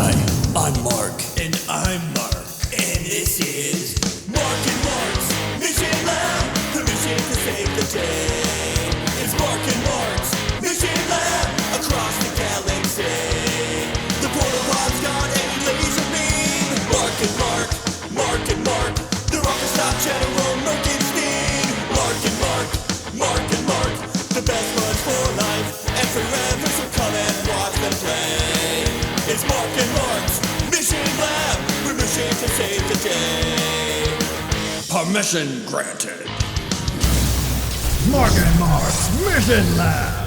Hi, I'm Mark. And I'm Mark. And this is Mark and Mark's Mission Lab, the mission to save the day. It's Mark and Mark's Mission Lab across the galaxy. The portal pod's got a laser beam. Mark and Mark, Mark and Mark, the rocket stop General Murkenstein. Mark and Mark, Mark and Mark, the best buds for life and forever, so come and watch them play. It's Mark and Mark's Mission Lab, we're mission to save the day. Permission granted. Mark and Mark's Mission Lab.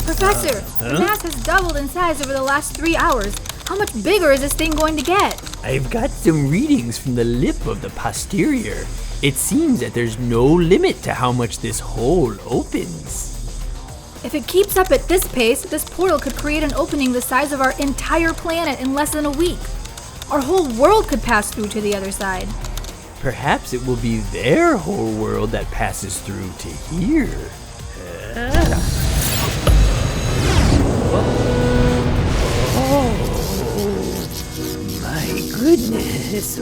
Professor, the mass has doubled in size over the last 3 hours. How much bigger is this thing going to get? I've got some readings from the lip of the posterior. It seems that there's no limit to how much this hole opens. If it keeps up at this pace, this portal could create an opening the size of our entire planet in less than a week. Our whole world could pass through to the other side. Perhaps it will be their whole world that passes through to here. Oh, my goodness.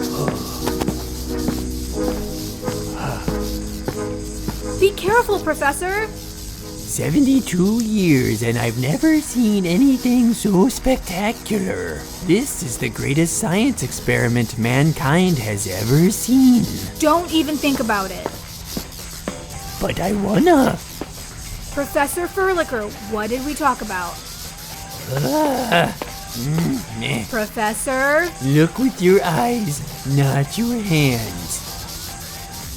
Be careful, Professor. 72 years and I've never seen anything so spectacular. This is the greatest science experiment mankind has ever seen. Don't even think about it. But I wanna. Professor Fërlicher, what did we talk about? Professor? Look with your eyes, not your hands.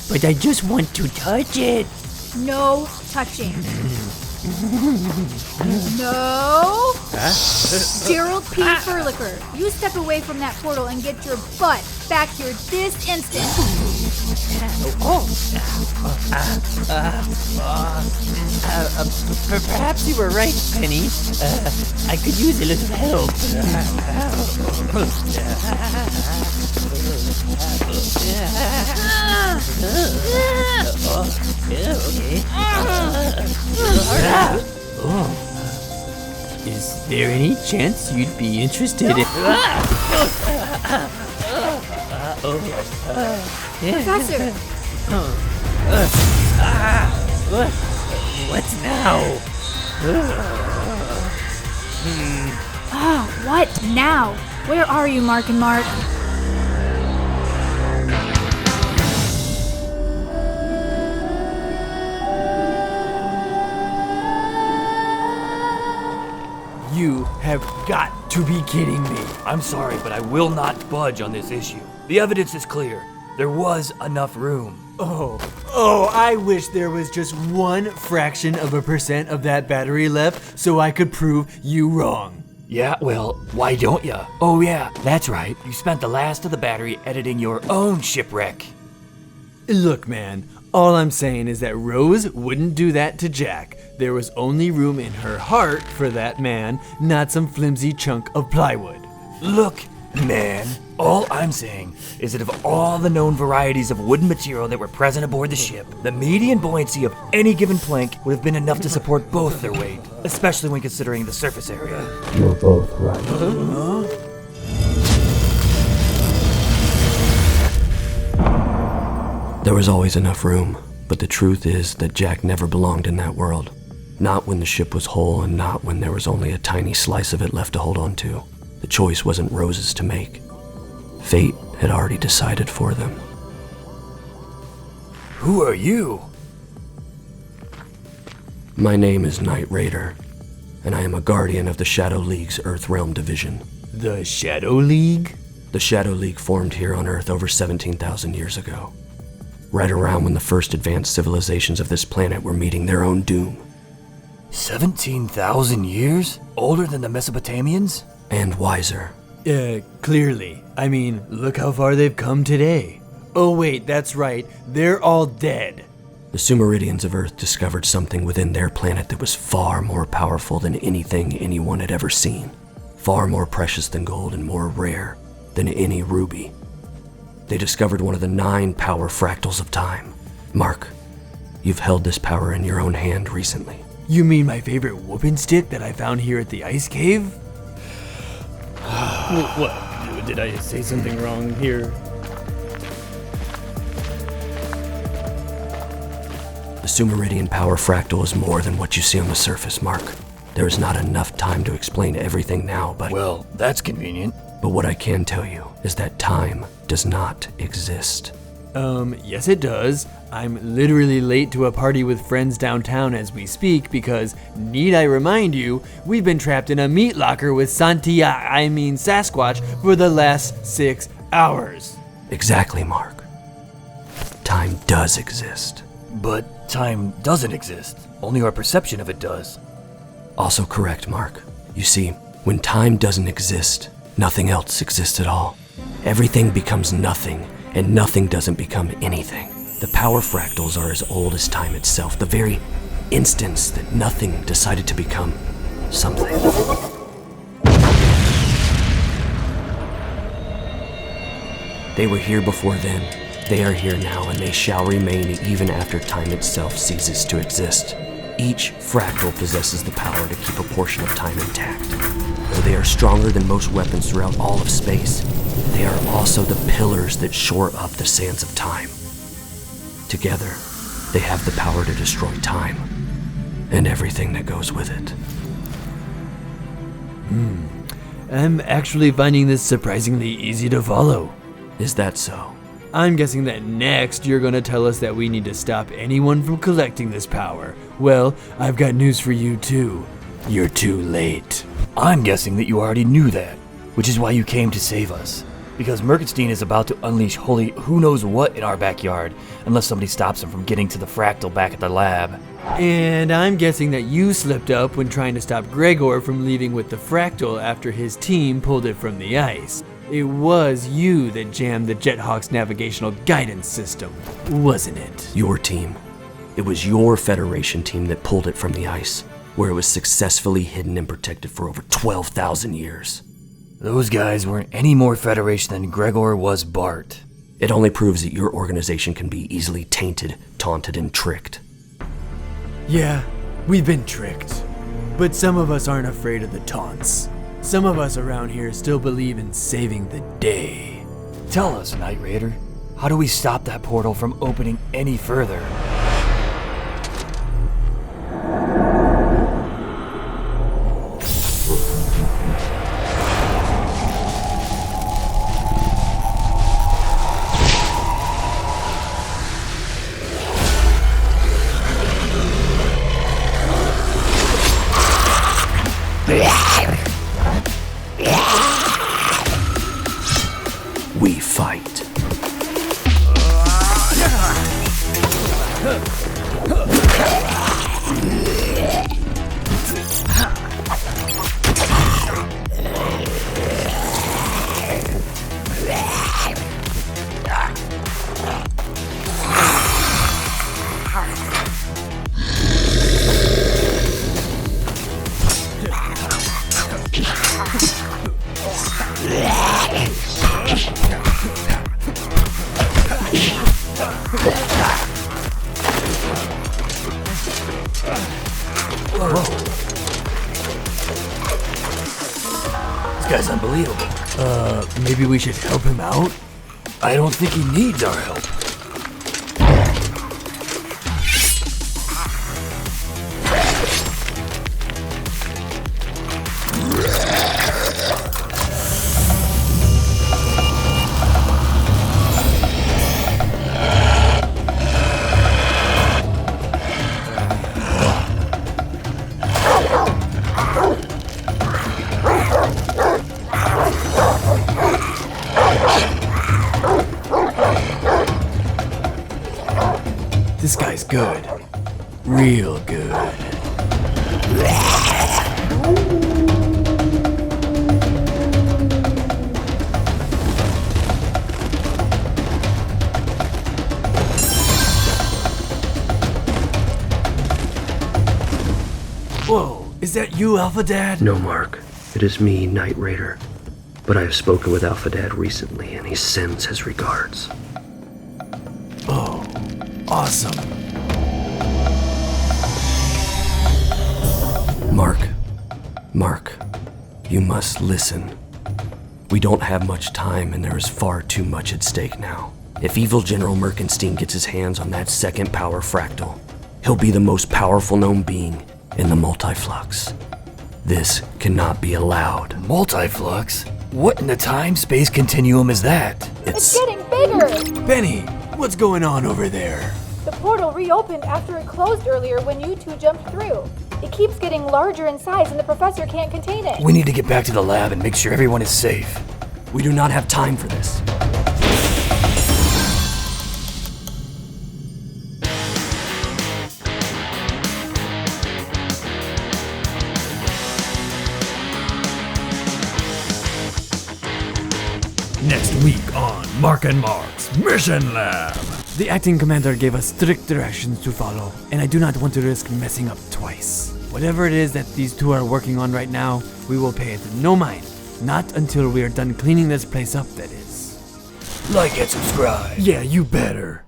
But I just want to touch it. No touching. No. Gerald P. Fërlicher, you step away from that portal and get your butt back here this instant. Perhaps you were right, Penny. I could use a little help. Is there any chance you'd be interested in... Professor! What now? What now? Where are you, Mark and Mark? You have got to be kidding me. I'm sorry, but I will not budge on this issue. The evidence is clear. There was enough room. Oh, I wish there was just 0.1% of that battery left so I could prove you wrong. Yeah, well, why don't ya? Oh yeah, that's right. You spent the last of the battery editing your own shipwreck. Look, man, all I'm saying is that Rose wouldn't do that to Jack. There was only room in her heart for that man, not some flimsy chunk of plywood. Look, man, all I'm saying is that of all the known varieties of wooden material that were present aboard the ship, the median buoyancy of any given plank would have been enough to support both their weight, especially when considering the surface area. You're both right. There was always enough room, but the truth is that Jack never belonged in that world. Not when the ship was whole and not when there was only a tiny slice of it left to hold on to. The choice wasn't Rose's to make. Fate had already decided for them. Who are you? My name is Knight Raider, and I am a guardian of the Shadow League's Earth Realm Division. The Shadow League? The Shadow League formed here on Earth over 17,000 years ago. Right around when the first advanced civilizations of this planet were meeting their own doom. 17,000 years? Older than the Mesopotamians? And wiser. Clearly. I mean, look how far they've come today. Oh wait, that's right. They're all dead. The Sumeridians of Earth discovered something within their planet that was far more powerful than anything anyone had ever seen. Far more precious than gold and more rare than any ruby. They discovered one of the 9 power fractals of time. Mark, you've held this power in your own hand recently. You mean my favorite whooping stick that I found here at the ice cave? What? Did I say something wrong here? The Sumeridian power fractal is more than what you see on the surface, Mark. There is not enough time to explain everything now, but... Well, that's convenient. But what I can tell you is that time does not exist. Yes it does. I'm literally late to a party with friends downtown as we speak because, need I remind you, we've been trapped in a meat locker with Sasquatch for the last 6 hours. Exactly, Mark. Time does exist. But time doesn't exist. Only our perception of it does. Also correct, Mark. You see, when time doesn't exist, nothing else exists at all. Everything becomes nothing, and nothing doesn't become anything. The power fractals are as old as time itself, the very instance that nothing decided to become something. They were here before then, they are here now, and they shall remain even after time itself ceases to exist. Each fractal possesses the power to keep a portion of time intact. Though they are stronger than most weapons throughout all of space, they are also the pillars that shore up the sands of time. Together, they have the power to destroy time, and everything that goes with it. I'm actually finding this surprisingly easy to follow. Is that so? I'm guessing that next you're gonna tell us that we need to stop anyone from collecting this power. Well, I've got news for you too. You're too late. I'm guessing that you already knew that, which is why you came to save us. Because Murkenstein is about to unleash holy who knows what in our backyard, unless somebody stops him from getting to the fractal back at the lab. And I'm guessing that you slipped up when trying to stop Gregor from leaving with the fractal after his team pulled it from the ice. It was you that jammed the Jethawk's navigational guidance system, wasn't it? Your team. It was your Federation team that pulled it from the ice, where it was successfully hidden and protected for over 12,000 years. Those guys weren't any more Federation than Gregor was Bart. It only proves that your organization can be easily tainted, taunted, and tricked. Yeah, we've been tricked. But some of us aren't afraid of the taunts. Some of us around here still believe in saving the day. Tell us, Knight Raider, how do we stop that portal from opening any further? We fight. This guy's unbelievable. Maybe we should help him out? I don't think he needs our help. This guy's good. Real good. Whoa, is that you, Alpha Dad? No, Mark. It is me, Night Raider. But I have spoken with Alpha Dad recently, and he sends his regards. Oh, awesome. Mark, you must listen. We don't have much time, and there is far too much at stake now. If Evil General Murkenstein gets his hands on that second power fractal, he'll be the most powerful known being in the multiflux. This cannot be allowed. Multiflux? What in the time-space continuum is that? It's getting bigger! Penny, what's going on over there? The portal reopened after it closed earlier when you two jumped through. It keeps getting larger in size and the professor can't contain it. We need to get back to the lab and make sure everyone is safe. We do not have time for this. Next week on Mark and Mark's Mission Lab. The acting commander gave us strict directions to follow, and I do not want to risk messing up twice. Whatever it is that these two are working on right now, we will pay it no mind. Not until we are done cleaning this place up, that is. Like and subscribe. Yeah, you better.